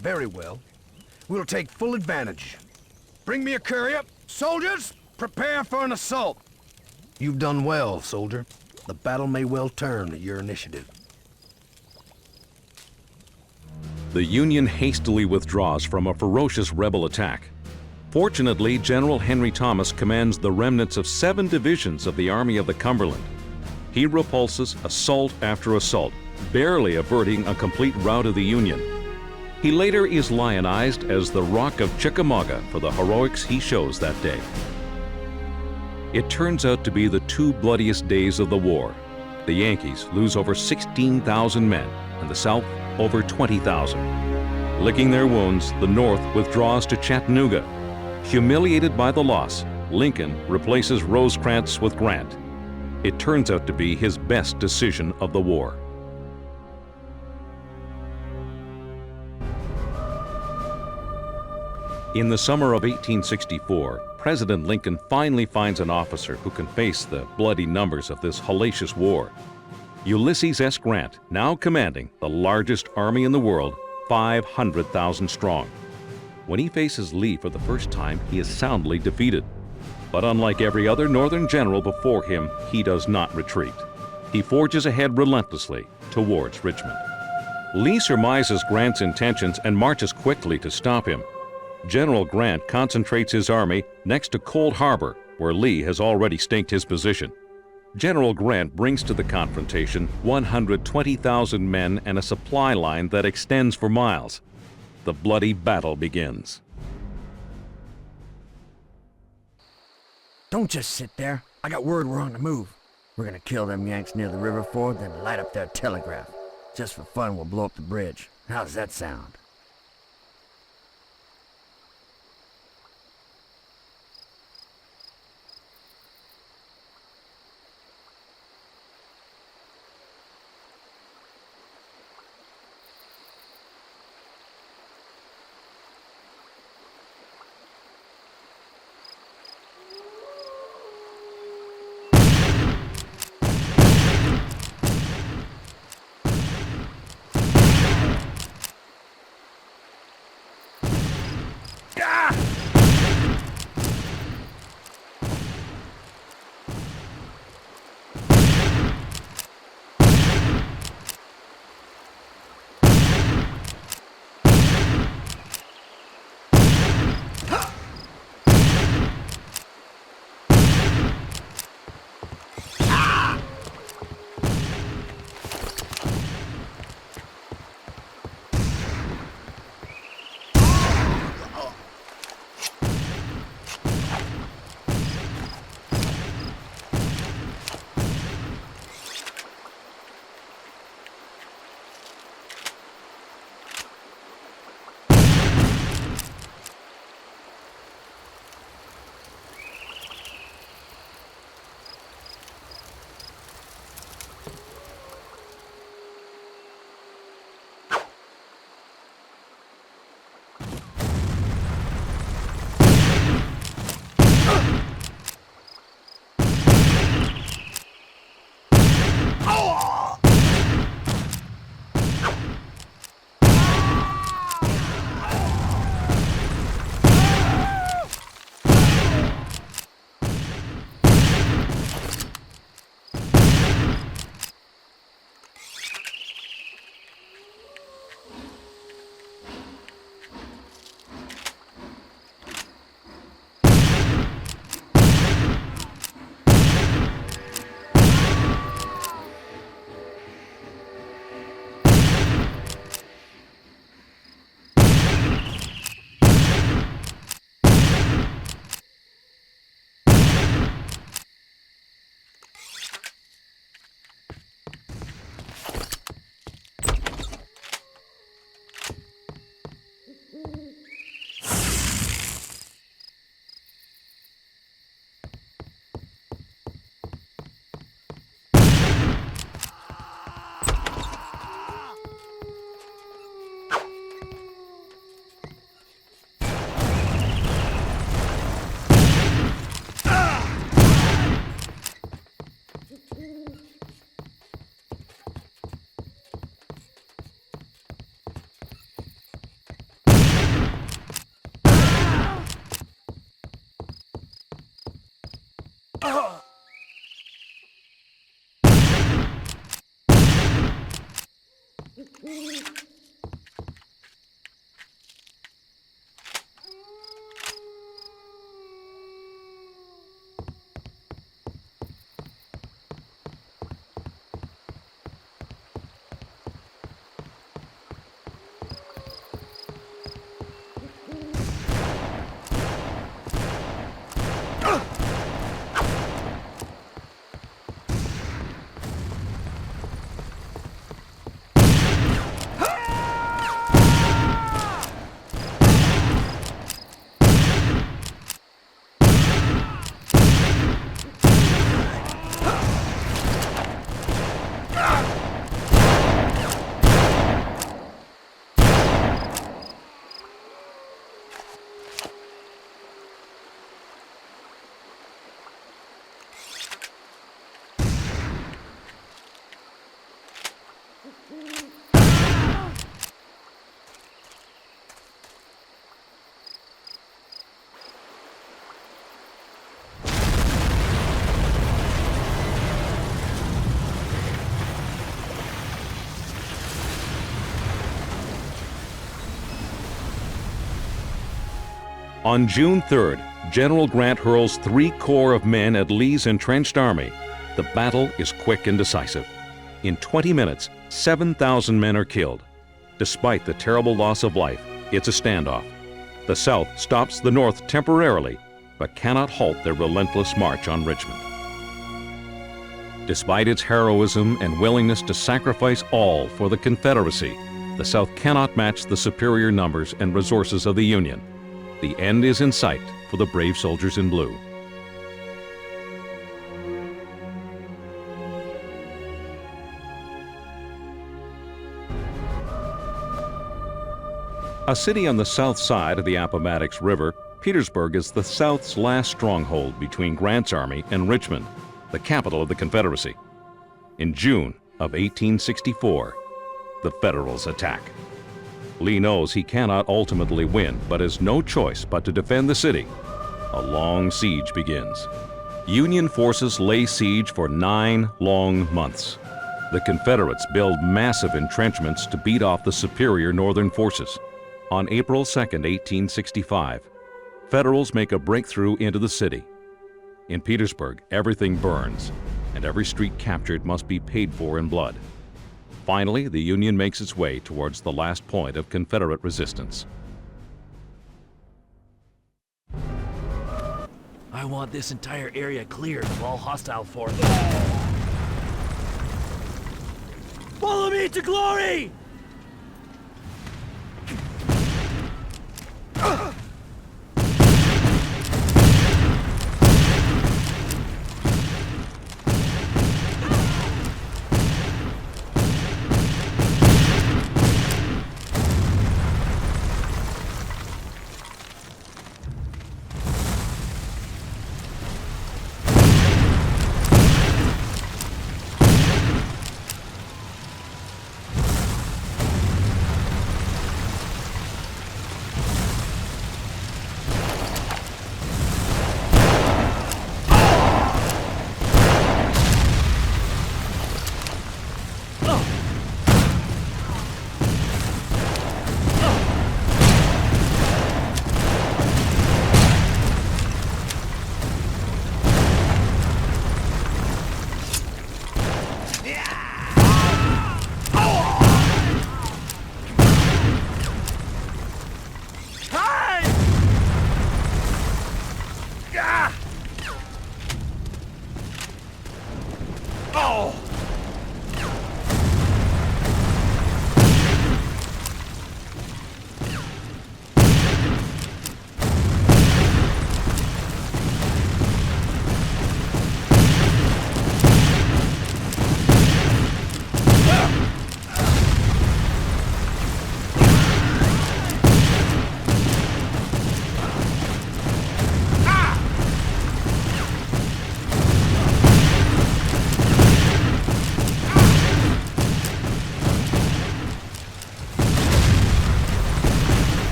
Very well. We'll take full advantage. Bring me a courier. Soldiers, prepare for an assault. You've done well, soldier. The battle may well turn at your initiative.
The Union hastily withdraws from a ferocious rebel attack. Fortunately, General Henry Thomas commands the remnants of 7 divisions of the Army of the Cumberland. He repulses assault after assault, barely averting a complete rout of the Union. He later is lionized as the Rock of Chickamauga for the heroics he shows that day. It turns out to be the 2 bloodiest days of the war. The Yankees lose over 16,000 men, and the South over 20,000. Licking their wounds, the North withdraws to Chattanooga. Humiliated by the loss, Lincoln replaces Rosecrans with Grant. It turns out to be his best decision of the war. In the summer of 1864, President Lincoln finally finds an officer who can face the bloody numbers of this hellacious war. Ulysses S. Grant, now commanding the largest army in the world, 500,000 strong. When he faces Lee for the first time, he is soundly defeated. But unlike every other Northern general before him, he does not retreat. He forges ahead relentlessly towards Richmond. Lee surmises Grant's intentions and marches quickly to stop him. General Grant concentrates his army next to Cold Harbor, where Lee has already staked his position. General Grant brings to the confrontation 120,000 men and a supply line that extends for miles. The bloody battle begins.
Don't just sit there. I got word we're on the move. We're gonna kill them Yanks near the river ford, then light up their telegraph. Just for fun, we'll blow up the bridge. How does that sound?
On June 3rd, General Grant hurls 3 corps of men at Lee's entrenched army. The battle is quick and decisive. In 20 minutes, 7,000 men are killed. Despite the terrible loss of life, it's a standoff. The South stops the North temporarily, but cannot halt their relentless march on Richmond. Despite its heroism and willingness to sacrifice all for the Confederacy, the South cannot match the superior numbers and resources of the Union. The end is in sight for the brave soldiers in blue. A city on the south side of the Appomattox River, Petersburg is the South's last stronghold between Grant's army and Richmond, the capital of the Confederacy. In June of 1864, the Federals attack. Lee knows he cannot ultimately win, but has no choice but to defend the city. A long siege begins. Union forces lay siege for 9 long months. The Confederates build massive entrenchments to beat off the superior Northern forces. On April 2, 1865, Federals make a breakthrough into the city. In Petersburg, everything burns, and every street captured must be paid for in blood. Finally, the Union makes its way towards the last point of Confederate resistance.
I want this entire area cleared of all hostile forces.
Follow me to glory!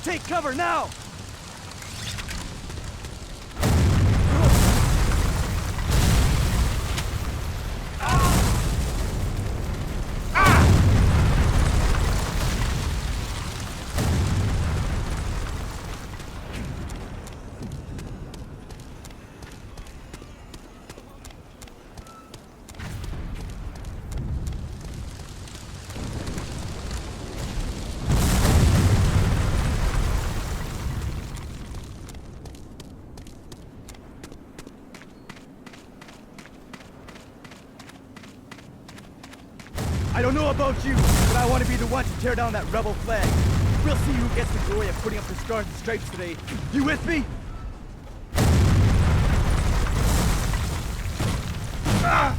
Take cover now! I don't know about you, but I want to be the one to tear down that rebel flag. We'll see who gets the glory of putting up the stars and stripes today. You with me? Ah!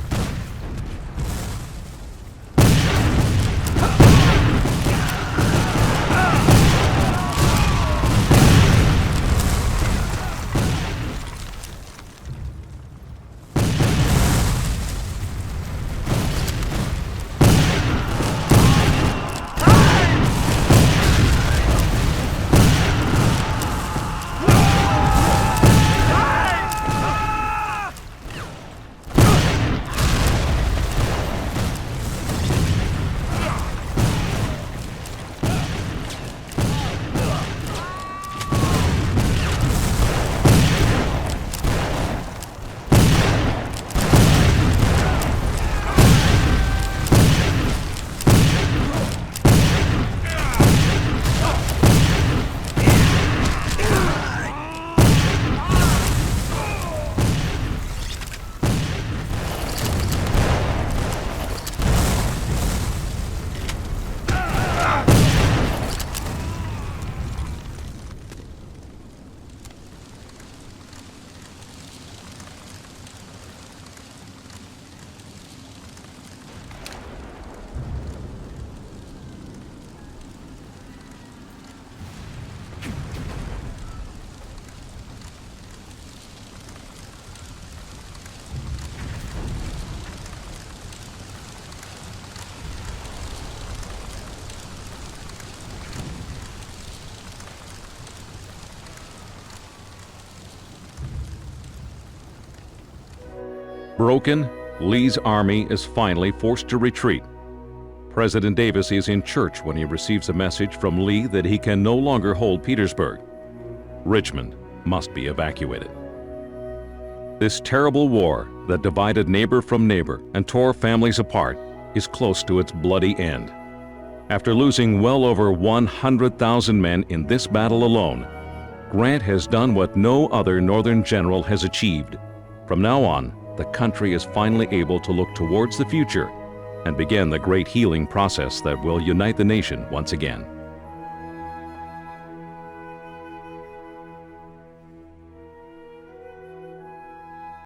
Broken, Lee's army is finally forced to retreat. President Davis is in church when he receives a message from Lee that he can no longer hold Petersburg. Richmond must be evacuated. This terrible war that divided neighbor from neighbor and tore families apart is close to its bloody end. After losing well over 100,000 men in this battle alone, Grant has done what no other Northern general has achieved. From now on, the country is finally able to look towards the future and begin the great healing process that will unite the nation once again.